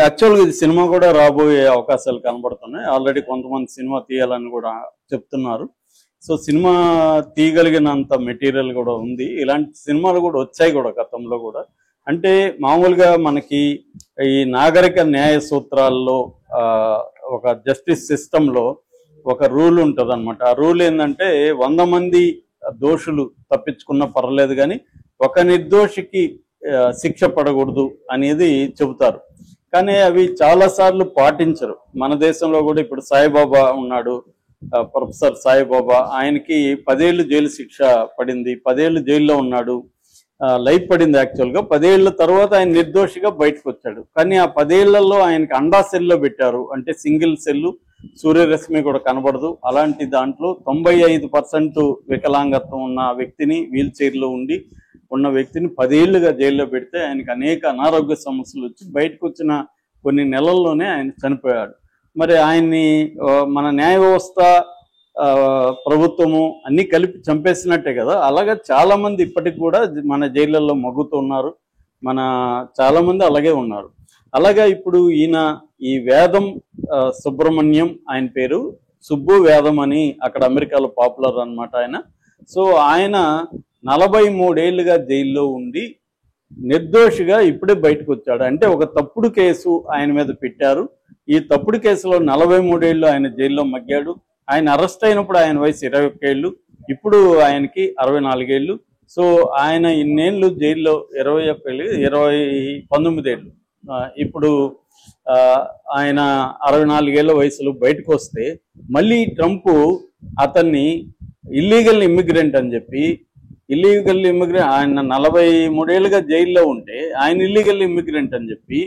యాక్చువల్గా ఇది సినిమా కూడా రాబోయే అవకాశాలు కనబడుతున్నాయి. ఆల్రెడీ కొంతమంది సినిమా తీయాలని కూడా చెప్తున్నారు. సో సినిమా తీయగలిగినంత మెటీరియల్ కూడా ఉంది. ఇలాంటి సినిమాలు కూడా వచ్చాయి కూడా గతంలో కూడా. అంటే మామూలుగా మనకి ఈ నాగరిక న్యాయ సూత్రాల్లో ఒక జస్టిస్ సిస్టంలో ఒక రూల్ ఉంటుంది అనమాట. ఆ రూల్ ఏంటంటే 100 మంది దోషులు తప్పించుకున్నా పర్లేదు కానీ ఒక నిర్దోషికి శిక్ష పడకూడదు అనేది చెబుతారు. కానీ అవి చాలాసార్లు పాటించరు. మన దేశంలో కూడా ఇప్పుడు సాయిబాబా ఉన్నాడు, ప్రొఫెసర్ సాయిబాబా, ఆయనకి 10 ఏళ్ళు జైలు శిక్ష పడింది, 10 ఏళ్ళు జైల్లో ఉన్నాడు, లైఫ్ పడింది. యాక్చువల్గా 10 ఏళ్ళ తర్వాత ఆయన నిర్దోషిగా బయటకు వచ్చాడు. కానీ ఆ 10 ఏళ్లలో ఆయనకి అండా సెల్లో పెట్టారు, అంటే సింగిల్ సెల్లు, సూర్యరశ్మి కూడా కనబడదు. అలాంటి దాంట్లో 95% వికలాంగత్వం ఉన్న వ్యక్తిని, వీల్ చైర్లో ఉన్న వ్యక్తిని 10 ఏళ్లుగా జైల్లో పెడితే ఆయనకి అనేక అనారోగ్య సమస్యలు వచ్చి బయటకు వచ్చిన కొన్ని నెలల్లోనే ఆయన చనిపోయాడు. మరి ఆయన్ని మన న్యాయ వ్యవస్థ, ప్రభుత్వము అన్ని కలిపి చంపేసినట్టే కదా. అలాగే చాలా మంది ఇప్పటికి కూడా మన జైళ్ళల్లో మగ్గుతున్నారు, మన చాలా మంది అలాగే ఉన్నారు. అలాగే ఇప్పుడు ఈ వేదం సుబ్రహ్మణ్యం, ఆయన పేరు సుబ్బు వేదం అని అక్కడ అమెరికాలో పాపులర్ అన్నమాట ఆయన. సో ఆయన 43 ఏళ్లుగా జైల్లో ఉండి నిర్దోషిగా ఇప్పుడే బయటకు వచ్చాడు. అంటే ఒక తప్పుడు కేసు ఆయన మీద పెట్టారు. ఈ తప్పుడు కేసులో 43 ఏళ్ళు ఆయన జైల్లో మగ్గాడు. ఆయన అరెస్ట్ అయినప్పుడు ఆయన వయసు 21 ఏళ్ళు, ఇప్పుడు ఆయనకి 64 ఏళ్ళు. సో ఆయన ఇన్నేళ్ళు జైల్లో 19 ఏళ్ళు, ఇప్పుడు ఆయన 64 ఏళ్ల వయసులో బయటకు వస్తే మళ్ళీ ట్రంప్ అతన్ని ఇల్లీగల్ ఇమ్మిగ్రెంట్ అని చెప్పి, ఆయన 43 ఏళ్ళుగా జైల్లో ఉంటే ఆయన ఇల్లీగల్ ఇమ్మిగ్రెంట్ అని చెప్పి,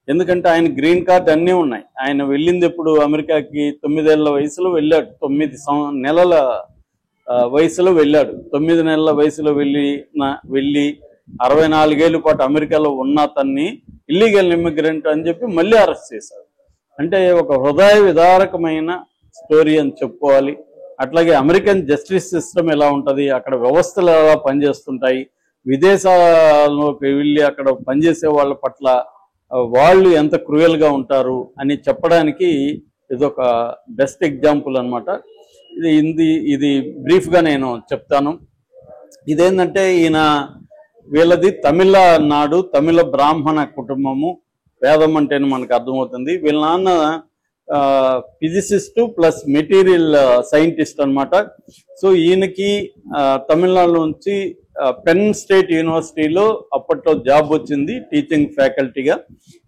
ఎందుకంటే ఆయన గ్రీన్ కార్డ్ అన్నీ ఉన్నాయి. ఆయన వెళ్ళింది ఎప్పుడు అమెరికాకి 9 ఏళ్ల వయసులో వెళ్ళాడు, 9 నెలల వయసులో వెళ్ళాడు. 9 నెలల వయసులో వెళ్ళి 64 ఏళ్ళ పాటు అమెరికాలో ఉన్న అతన్ని ఇల్లీగల్ ఇమ్మిగ్రెంట్ అని చెప్పి మళ్ళీ అరెస్ట్ చేశారు. అంటే ఒక హృదయ విదారకమైన స్టోరీ అని చెప్పుకోవాలి. అట్లాగే అమెరికన్ జస్టిస్ సిస్టమ్ ఎలా ఉంటుంది, అక్కడ వ్యవస్థలు ఎలా పనిచేస్తుంటాయి, విదేశాల్లోకి వెళ్ళి అక్కడ పనిచేసే వాళ్ళ పట్ల వాళ్ళు ఎంత క్రూయల్గా ఉంటారు అని చెప్పడానికి ఇదొక బెస్ట్ ఎగ్జాంపుల్ అనమాట. ఇది బ్రీఫ్గా నేను చెప్తాను. ఇదేంటంటే వీళ్ళది తమిళనాడు, తమిళ బ్రాహ్మణ కుటుంబము. వేదం అంటేనే మనకు అర్థమవుతుంది. వీళ్ళ నాన్న ఫిజిసిస్టు ప్లస్ మెటీరియల్ సైంటిస్ట్ అనమాట. సో ఈయనకి తమిళనాడు నుంచి పెన్ స్టేట్ యూనివర్సిటీలో అప్పట్లో జాబ్ వచ్చింది టీచింగ్ ఫ్యాకల్టీగా.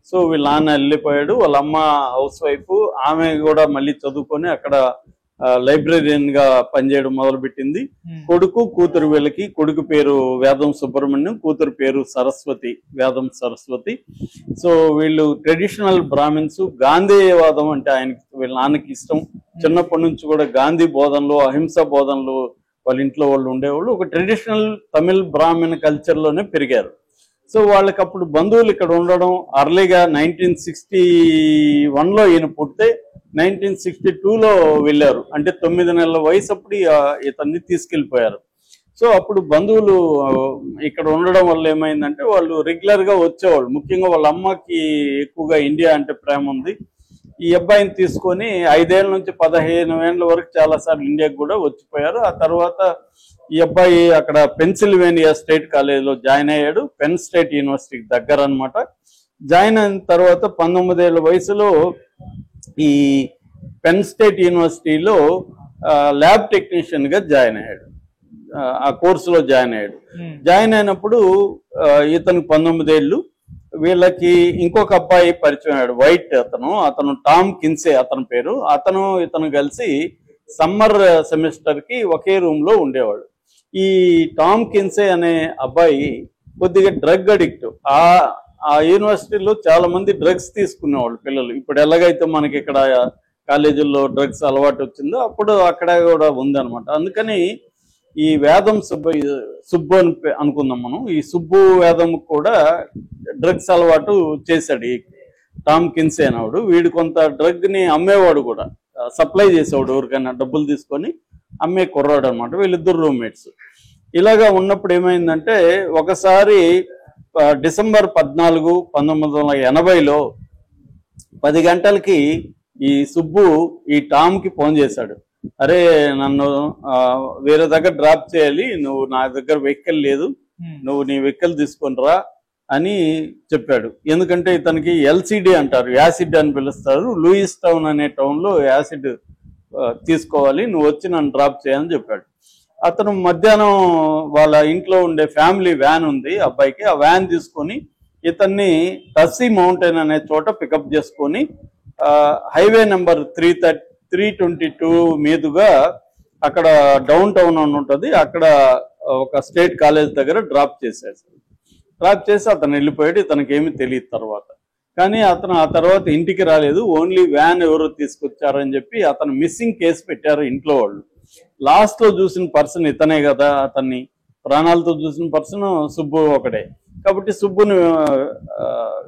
సో వీళ్ళ నాన్న వెళ్ళిపోయాడు, వాళ్ళ అమ్మ హౌస్ వైఫ్, ఆమె కూడా మళ్ళీ చదువుకొని అక్కడ లైబ్రరీయన్ గా పనిచేయడం మొదలుపెట్టింది. కొడుకు కూతురు, వీళ్ళకి కొడుకు పేరు వేదం సుబ్రహ్మణ్యం, కూతురు పేరు సరస్వతి, వేదం సరస్వతి. సో వీళ్ళు ట్రెడిషనల్ బ్రాహ్మిన్స్. గాంధేయవాదం అంటే వీళ్ళ నాన్నకి ఇష్టం. చిన్నప్పటి నుంచి కూడా గాంధీ బోధనలు, అహింస బోధనలు వాళ్ళ ఇంట్లో వాళ్ళు ఉండేవాళ్ళు. ఒక ట్రెడిషనల్ తమిళ్ బ్రాహ్మణ కల్చర్లోనే పెరిగారు. సో వాళ్ళకి అప్పుడు బంధువులు ఇక్కడ ఉండడం, అర్లీగా 1961లో ఈయన పుడితే 1962లో వెళ్ళారు. అంటే 9 నెలల వయసు అప్పుడు ఇతన్ని తీసుకెళ్ళిపోయారు. సో అప్పుడు బంధువులు ఇక్కడ ఉండడం వల్ల ఏమైందంటే వాళ్ళు రెగ్యులర్గా వచ్చేవాళ్ళు. ముఖ్యంగా వాళ్ళ అమ్మకి ఎక్కువగా ఇండియా అంటే ప్రేమ ఉంది. ఈ అబ్బాయిని తీసుకొని 5 ఏళ్ల నుంచి 15 ఏళ్ల వరకు చాలాసార్లు ఇండియాకి కూడా వచ్చిపోయారు. ఆ తర్వాత ఈ అబ్బాయి అక్కడ పెన్సిల్వేనియా స్టేట్ కాలేజీలో జాయిన్ అయ్యాడు, పెన్ స్టేట్ యూనివర్సిటీకి దగ్గర అనమాట. జాయిన్ అయిన తర్వాత 19 ఏళ్ల వయసులో ఈ పెన్ స్టేట్ యూనివర్సిటీలో ల్యాబ్ టెక్నీషియన్గా జాయిన్ అయ్యాడు. ఆ కోర్సులో జాయిన్ అయ్యాడు. జాయిన్ అయినప్పుడు ఇతనికి 19 ఏళ్ళు. వీళ్ళకి ఇంకొక అబ్బాయి పరిచయం అయ్యాడు, వైట్. అతను టామ్ కిన్సే అతని పేరు. ఇతను కలిసి సమ్మర్ సెమిస్టర్ కి ఒకే రూమ్ లో ఉండేవాడు. ఈ టామ్ కిన్సే అనే అబ్బాయి కొద్దిగా డ్రగ్ అడిక్ట్. ఆ యూనివర్సిటీలో చాలా మంది డ్రగ్స్ తీసుకునేవాళ్ళు పిల్లలు. ఇప్పుడు ఎలాగైతే మనకి ఇక్కడ కాలేజీల్లో డ్రగ్స్ అలవాటు వచ్చిందో అప్పుడు అక్కడ కూడా ఉందన్నమాట. అందుకని ఈ వేదం సుబ్బు అని అనుకుందాం మనం. ఈ సుబ్బు వేదం కూడా డ్రగ్స్ అలవాటు చేశాడు ఈ టామ్ కిన్సే అనేవాడు. వీడు కొంత డ్రగ్ ని అమ్మేవాడు కూడా, సప్లై చేసేవాడు ఎవరికైనా డబ్బులు తీసుకొని అమ్మే కుర్రాడు అనమాట. వీళ్ళిద్దరు రూమ్మేట్స్. ఇలాగా ఉన్నప్పుడు ఏమైందంటే ఒకసారి డిసెంబర్ 14, 1980లో 10 గంటలకి ఈ సుబ్బు ఈ టామ్కి ఫోన్ చేశాడు. అరే నన్ను వేరే దగ్గర డ్రాప్ చేయాలి, నువ్వు నా దగ్గర వెహికల్ లేదు, నువ్వు నీ వెహికల్ తీసుకొని రా అని చెప్పాడు. ఎందుకంటే ఇతనికి ఎల్సిడి అంటారు, యాసిడ్ అని పిలుస్తారు. లూయిస్ టౌన్ అనే టౌన్లో యాసిడ్ తీసుకోవాలి, నువ్వు వచ్చి నన్ను డ్రాప్ చేయని చెప్పాడు. అతను మధ్యాహ్నం వాళ్ళ ఇంట్లో ఉండే ఫ్యామిలీ వ్యాన్ ఉంది అబ్బాయికి, ఆ వ్యాన్ తీసుకొని ఇతన్ని టస్సీ మౌంటైన్ అనే చోట పికప్ చేసుకొని హైవే నెంబర్ 322 మీదుగా అక్కడ డౌన్ టౌన్ అని ఉంటుంది, అక్కడ ఒక స్టేట్ కాలేజ్ దగ్గర డ్రాప్ చేశాడు. డ్రాప్ చేసి అతను వెళ్ళిపోయాడు. ఇతనికి ఏమీ తెలియదు తర్వాత. కానీ అతను ఆ తర్వాత ఇంటికి రాలేదు, ఓన్లీ వ్యాన్ ఎవరు తీసుకొచ్చారని చెప్పి అతను మిస్సింగ్ కేసు పెట్టారు ఇంట్లో వాళ్ళు. లాస్ట్ లో చూసిన పర్సన్ ఇతనే కదా, అతన్ని ప్రాణాలతో చూసిన పర్సన్ సుబ్బు ఒకడే. కాబట్టి సుబ్బుని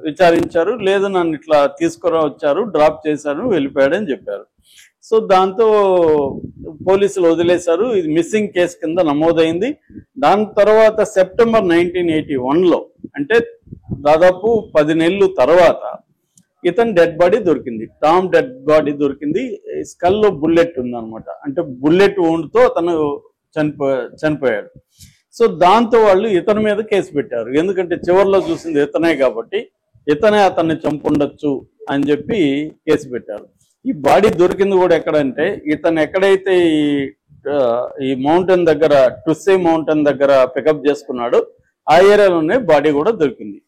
విచారించారు, లేదు నన్ను ఇట్లా తీసుకురా వచ్చారు, డ్రాప్ చేశారు, వెళ్ళిపోయాడని చెప్పారు. సో దాంతో పోలీసులు వదిలేశారు. ఇది మిస్సింగ్ కేసు కింద నమోదైంది. దాని తర్వాత సెప్టెంబర్ 1981లో, అంటే దాదాపు 10 నెలలు తర్వాత ఇతని డెడ్ బాడీ దొరికింది. టామ్ డెడ్ బాడీ దొరికింది. స్కల్లో బుల్లెట్ ఉందన్నమాట, అంటే బుల్లెట్ wound-తో అతను చనిపోయాడు. సో దాంతో వాళ్ళు ఇతని మీద కేసు పెట్టారు. ఎందుకంటే చివరిలో చూసింది ఇతనే కాబట్టి ఇతనే అతన్ని చంపుండొచ్చు అని చెప్పి కేసు పెట్టారు. ఈ బాడీ దొరికింది కూడా ఎక్కడంటే, ఇతను ఎక్కడైతే ఈ మౌంటైన్ దగ్గర, టుస్సే మౌంటైన్ దగ్గర పికప్ చేసుకున్నాడో ఆ ఏరియాలోనే బాడీ కూడా దొరికింది.